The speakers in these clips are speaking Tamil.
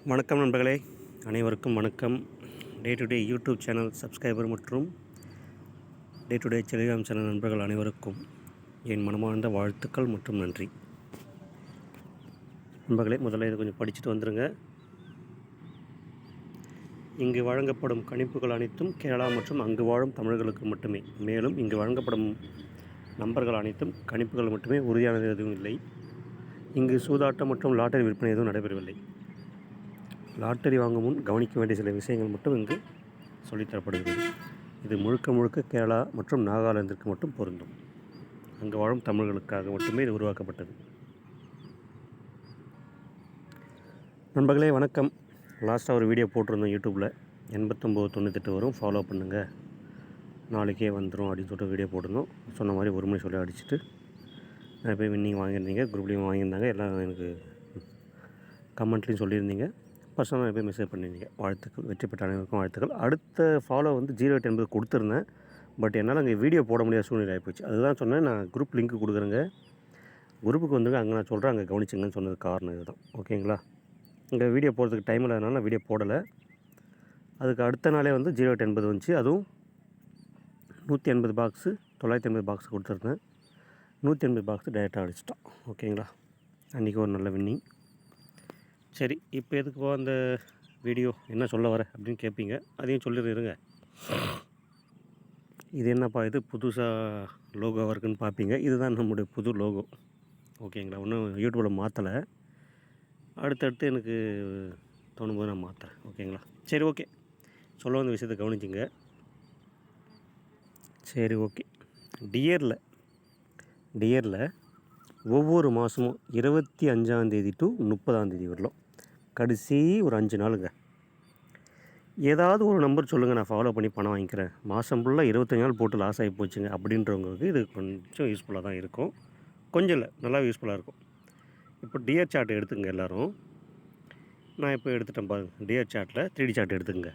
வணக்கம் நண்பர்களே, அனைவருக்கும் வணக்கம். Day to day YouTube channel subscriber மற்றும் day to day Telegram channel நண்பர்கள் அனைவருக்கும் என் மனமார்ந்த வாழ்த்துக்கள் மற்றும் நன்றி. நண்பர்களே, முதல்ல இதை கொஞ்சம் படிச்சுட்டு வந்துடுங்க. இங்கு வழங்கப்படும் கணிப்புகள் அனைத்தும் கேரளா மற்றும் அங்கு வாழும் தமிழர்களுக்கு மட்டுமே. மேலும் இங்கு வழங்கப்படும் நம்பர்கள் அனைத்தும் கணிப்புகள் மட்டுமே, உறுதியானது எதுவும் இல்லை. இங்கு சூதாட்டம் மற்றும் லாட்டரி விற்பனை எதுவும் நடைபெறவில்லை. லாட்டரி வாங்கும் முன் கவனிக்க வேண்டிய சில விஷயங்கள் மட்டும் இங்கு சொல்லித்தரப்படுகிறது. இது முழுக்க கேரளா மற்றும் நாகாலாந்திற்கு மட்டும் பொருந்தும். அங்கு வாழும் தமிழர்களுக்காக மட்டுமே இது உருவாக்கப்பட்டது. நண்பர்களே வணக்கம். லாஸ்ட்டாக ஒரு வீடியோ போட்டிருந்தோம் யூடியூப்பில். 8998 வரும், ஃபாலோ பண்ணுங்கள், நாளைக்கே வந்துடும் அப்படின்னு சொல்லிட்டு வீடியோ போட்டிருந்தோம். சொன்ன மாதிரி ஒரு மணி சொல்லி அடிச்சுட்டு நிறைய பேர் வின்னிங் வாங்கியிருந்தீங்க, குரூப்லேயும் வாங்கியிருந்தாங்க. எல்லாம் எனக்கு கமெண்ட்லேயும் சொல்லியிருந்தீங்க, பர்சனலாக போய் மெசேஜ் பண்ணியிருந்தீங்க. வாழ்த்துக்கள், வெற்றி பெற்ற அனைவருக்கும் வாழ்த்துக்கள். அடுத்த ஃபாலோ வந்து 08 என்பது கொடுத்துருந்தேன். பட் என்னால் அங்கே வீடியோ போட முடியாத சூழ்நிலை ஆகிப்போச்சு. அதுதான் சொன்னேன், நான் குரூப் லிங்க் கொடுக்குறேங்க, குரூப்புக்கு வந்துங்க, அங்கே நான் சொல்கிறேன், அங்கே கவனிச்சுங்கன்னு சொன்னது காரணம் இதுதான். ஓகேங்களா? இங்கே வீடியோ போடுறதுக்கு டைம் இல்லாதனால நான் வீடியோ போடலை. அதுக்கு அடுத்த நாளே வந்து 08 என்பது வந்துச்சு. அதுவும் 180 பாக்ஸு 980 பாக்ஸ் கொடுத்துருந்தேன். 180 பாக்ஸு டைரெக்டாக அடிச்சிட்டோம். ஓகேங்களா? அன்றைக்கி ஒரு நல்ல வின்னிங். சரி, இப்போ எதுக்கு அந்த வீடியோ என்ன சொல்ல வர அப்படின்னு கேட்பீங்க. அதையும் சொல்லிடுங்க. இது என்னப்பா இது புதுசாக லோகோவாக இருக்குதுன்னு பார்ப்பீங்க. இதுதான் நம்முடைய புது லோகோ. ஓகேங்களா? இன்னும் யூடியூப்பில் மாற்றலை. அடுத்தடுத்து எனக்கு தோணும்போது நான் மாற்றுறேன். ஓகேங்களா? சரி, ஓகே. சொல்ல வந்த விஷயத்தை கவனிச்சிங்க. சரி, ஓகே. டியரில் ஒவ்வொரு மாதமும் 25ஆந்தேதி டு 30ஆந்தேதி வரலாம், கடைசி ஒரு 5 நாளுங்க, ஏதாவது ஒரு நம்பர் சொல்லுங்கள், நான் ஃபாலோ பண்ணி பணம் வாங்கிக்கிறேன். மாதம் ஃபுல்லாக 25 நாள் போட்டு லாஸ் ஆகி போச்சுங்க அப்படின்றவங்களுக்கு இது கொஞ்சம் யூஸ்ஃபுல்லாக தான் இருக்கும். கொஞ்சம் இல்லை, நல்லா யூஸ்ஃபுல்லாக இருக்கும். இப்போ டியர் சார்ட் எடுத்துங்க எல்லோரும். நான் இப்போ எடுத்துட்டேன் பாருங்கள். டியர் சார்ட்டில் 3D சார்ட் எடுத்துங்க.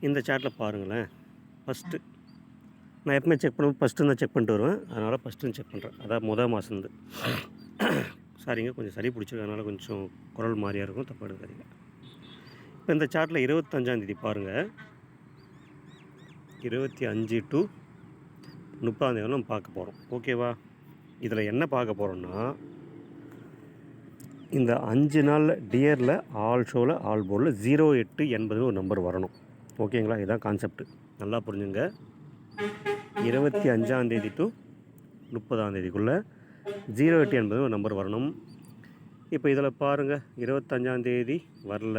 இந்த சார்ட்டில் பாருங்களேன். ஃபஸ்ட்டு நான் எப்பவுமே செக் பண்ணுவேன், ஃபஸ்ட்டு தான் செக் பண்ணிட்டு வருவேன். அதனால் ஃபஸ்ட்டு செக் பண்ணுறேன். அதாவது முதல் மாதம் சாரிங்க, கொஞ்சம் சளி பிடிச்சிருக்கு, அதனால் கொஞ்சம் குரல் மாதிரியாக இருக்கும், தப்பாக எடுக்காதீங்க. இப்போ இந்த சார்ட்டில் 25ஆந்தேதி பாருங்கள். 25 டு 30ஆந்தேதி நம்ம பார்க்க போகிறோம். ஓகேவா? இதில் என்ன பார்க்க போகிறோன்னா, இந்த 5 நாளில் டியரில் ஆல் ஷோவில் ஆல் போர்டில் 08 80 ஒரு நம்பர் வரணும். ஓகேங்களா? இதுதான் கான்செப்ட். நல்லா புரிஞ்சுங்க. 25ஆந்தேதி டு 30ஆந்தேதிக்குள்ளே 08 80 ஒரு நம்பர் வரணும். இப்போ இதில் பாருங்கள், 25ஆந்தேதி வரல,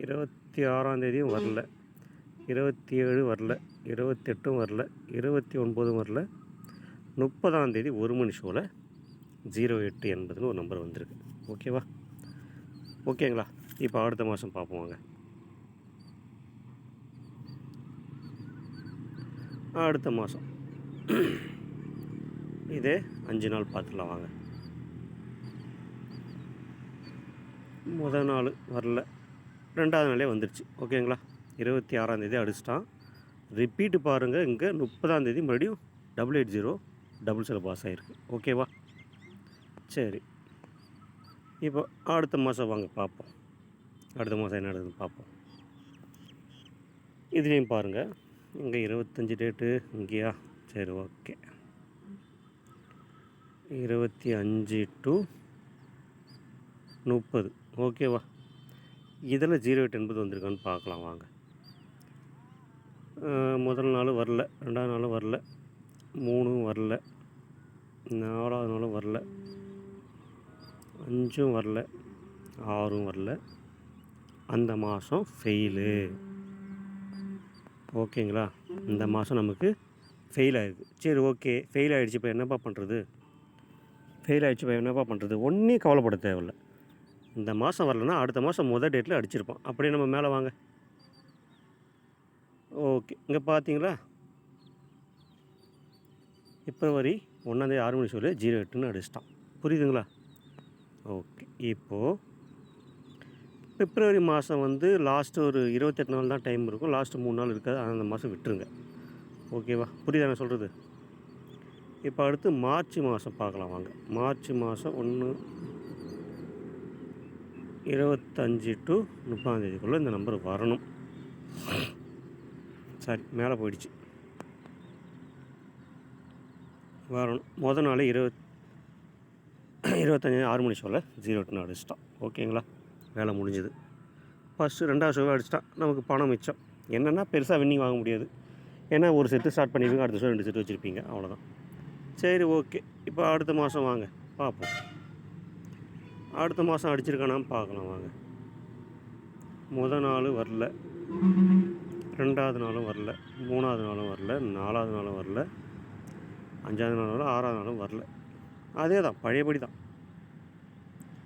26ஆந்தேதியும் வரல, 27 வரல, 28 வரல, 29 வரல, 30ஆந்தேதி ஒரு மணி ஷோவில் 08 80 ஒரு நம்பர் வந்திருக்கு. ஓகேவா? ஓகேங்களா? இப்போ அடுத்த மாதம் பார்ப்போம் வாங்க. அடுத்த மாதம் இதே 5 நாள் பார்த்துக்கலாம் வாங்க. முதல் நாள் வரல, 2வது நாளே வந்துடுச்சு. ஓகேங்களா? 26ஆந்தேதி அடிச்சிட்டான். ரிப்பீட்டு பாருங்கள், இங்கே 30ஆந்தேதி மறுபடியும் 880 டபுள் செல் பாஸ் ஆகிருக்கு. ஓகேவா? சரி, இப்போ அடுத்த மாதம் வாங்க பார்ப்போம். அடுத்த மாதம் என்ன நடக்குதுன்னு பார்ப்போம். இதுலேயும் பாருங்கள், இங்கே 25 டேட்டு இங்கேயா? சரி, ஓகே. 25 டு 30. ஓகேவா? இதில் 08 80 வந்திருக்கான்னு பார்க்கலாம் வாங்க. முதல் நாள் வரல, 2வது நாளும் வரல, 3ம் வரல, 4வது நாளும் வரல, 5ம் வரல, 6ம் வரல. அந்த மாதம் ஃபெயிலு. ஓகேங்களா? இந்த மாதம் நமக்கு ஃபெயில் ஆகிருக்கு. சரி, ஓகே. ஃபெயில் ஆகிடுச்சு, இப்போ என்னப்பா பண்ணுறது? ஒன்றும் கவலைப்பட தேவையில்லை. இந்த மாதம் வரலன்னா அடுத்த மாதம் முதல் டேட்டில் அடிச்சிருப்போம். அப்படியே நம்ம மேலே வாங்க. ஓகே, இங்கே பார்த்தீங்களா, பிப்ரவரி 1ஆந்தேதி 6 மணி சொல்லி 08ன்னு அடிச்சிட்டான். புரியுதுங்களா? ஓகே. இப்போது பிப்ரவரி மாதம் வந்து லாஸ்ட்டு ஒரு 28 நாள் தான் டைம் இருக்கும். லாஸ்ட்டு 3 நாள் இருக்காது. அந்த மாதம் விட்டுருங்க. ஓகேவா? புரியுதா நான் சொல்கிறது? இப்போ அடுத்து மார்ச் மாதம் பார்க்கலாம் வாங்க. மார்ச் மாதம் 1 25 டு 30 இந்த நம்பர் வரணும். சாரி, மேலே போயிடுச்சு. வரணும். மொதல் நாள் 25 6 மணி ஷோவில் 0-ன்னு அடிச்சிட்டான். ஓகேங்களா, வேலை முடிஞ்சுது. ஃபஸ்ட்டு 2வது ஷோவை அடிச்சிட்டான். நமக்கு பணம் மிச்சம். என்னென்னா பெருசாக வின்னிங் வாங்க முடியாது. ஏன்னா ஒரு செட்டு ஸ்டார்ட் பண்ணிடுவீங்க, அடுத்த ஷோ 2 செட்டு வச்சுருப்பீங்க, அவ்வளோதான். சரி, ஓகே. இப்போ அடுத்த மாதம் வாங்க பார்ப்போம். அடுத்த மாதம் அடிச்சிருக்கானான்னு பார்க்கலாம் வாங்க. முதல் நாள் வரல, 2வது நாளும் வரல, 3வது நாளும் வரல, 4வது நாளும் வரல, 5வது நாளும் வரல, 6வது நாளும் வரல. அதே தான், பழையபடி தான்.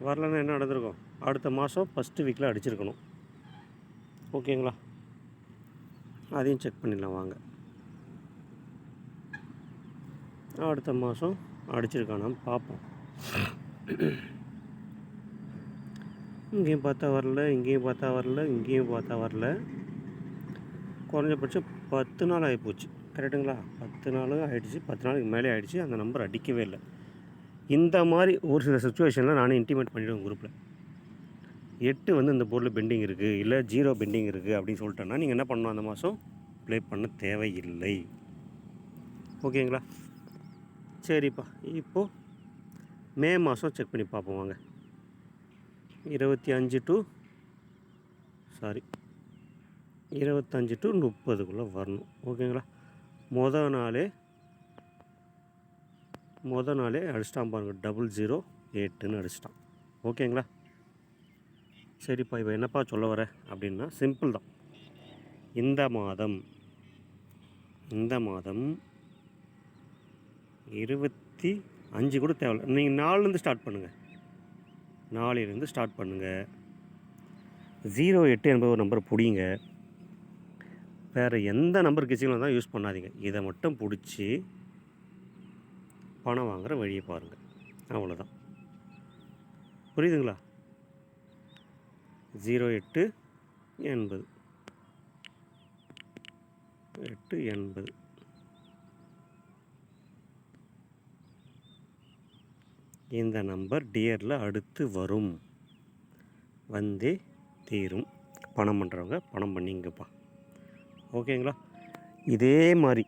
வரலன்னா என்ன நடந்திருக்கும்? அடுத்த மாதம் ஃபஸ்ட்டு வீக்கில் அடிச்சிருக்கணும். ஓகேங்களா, அதையும் செக் பண்ணிடலாம் வாங்க. அடுத்த மாதம் அடிச்சிருக்கானான்னு பார்ப்போம். இங்கேயும் பார்த்தா வரல, இங்கேயும் பார்த்தா வரல, இங்கேயும் பார்த்தா வரல. குறைஞ்சபட்சம் 10 நாள் ஆகிப்போச்சு. கரெக்டுங்களா? 10 நாள் ஆகிடுச்சு. 10 நாளுக்கு மேலே ஆகிடுச்சு. அந்த நம்பர் அடிக்கவே இல்லை. இந்த மாதிரி ஒரு சில சுச்சுவேஷனில் நானே இன்டிமேட் பண்ணிவிடுவேன் குரூப்பில். 8 இந்த போர்டில் பெண்டிங் இருக்குது, இல்லை 0 பெண்டிங் இருக்குது அப்படின்னு சொல்லிட்டேன்னா நீங்கள் என்ன பண்ணணும்? அந்த மாதம் ப்ளே பண்ண தேவையில்லை. ஓகேங்களா? சரிப்பா, இப்போது மே மாதம் செக் பண்ணி பார்ப்போம் வாங்க. 25 டு 30 வரணும். ஓகேங்களா, மொதல் நாளே அடிச்சிட்டான் பாருங்கள். 008ன்னு அடிச்சிட்டான். ஓகேங்களா, சரிப்பா. இப்போ என்னப்பா சொல்ல வர அப்படின்னா சிம்பிள் தான். இந்த மாதம் 25 கூட தேவையில்லை. நீங்கள் 4லேருந்து ஸ்டார்ட் பண்ணுங்கள். 4லேருந்து ஸ்டார்ட் பண்ணுங்கள். 08 என்பது ஒரு நம்பர் பிடிங்க. வேறு எந்த நம்பர் கிச்சிங்களும் தான் யூஸ் பண்ணாதீங்க. இதை மட்டும் பிடிச்சி பணம் வாங்குகிற வழியை பாருங்கள். அவ்வளோதான். புரியுதுங்களா? 08 80 880 இந்த நம்பர் டியரில் அடுத்து வரும், வந்தே தீரும். பணம் பண்ணுறவங்க பணம் பண்ணிங்கப்பா. ஓகேங்களா, இதே மாதிரி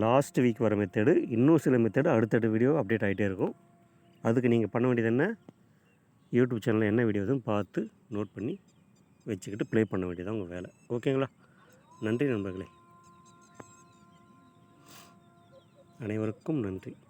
லாஸ்ட் வீக் வர மெத்தடு, இன்னும் சில மெத்தடு அடுத்தடுத்த வீடியோ அப்டேட் ஆகிட்டே இருக்கும். அதுக்கு நீங்கள் பண்ண வேண்டியது என்ன? யூடியூப் சேனலில் என்ன வீடியோ எதுவும் பார்த்து நோட் பண்ணி வச்சுக்கிட்டு ப்ளே பண்ண வேண்டியதான் உங்கள் வேலை. ஓகேங்களா, நன்றி நண்பர்களே, அனைவருக்கும் நன்றி.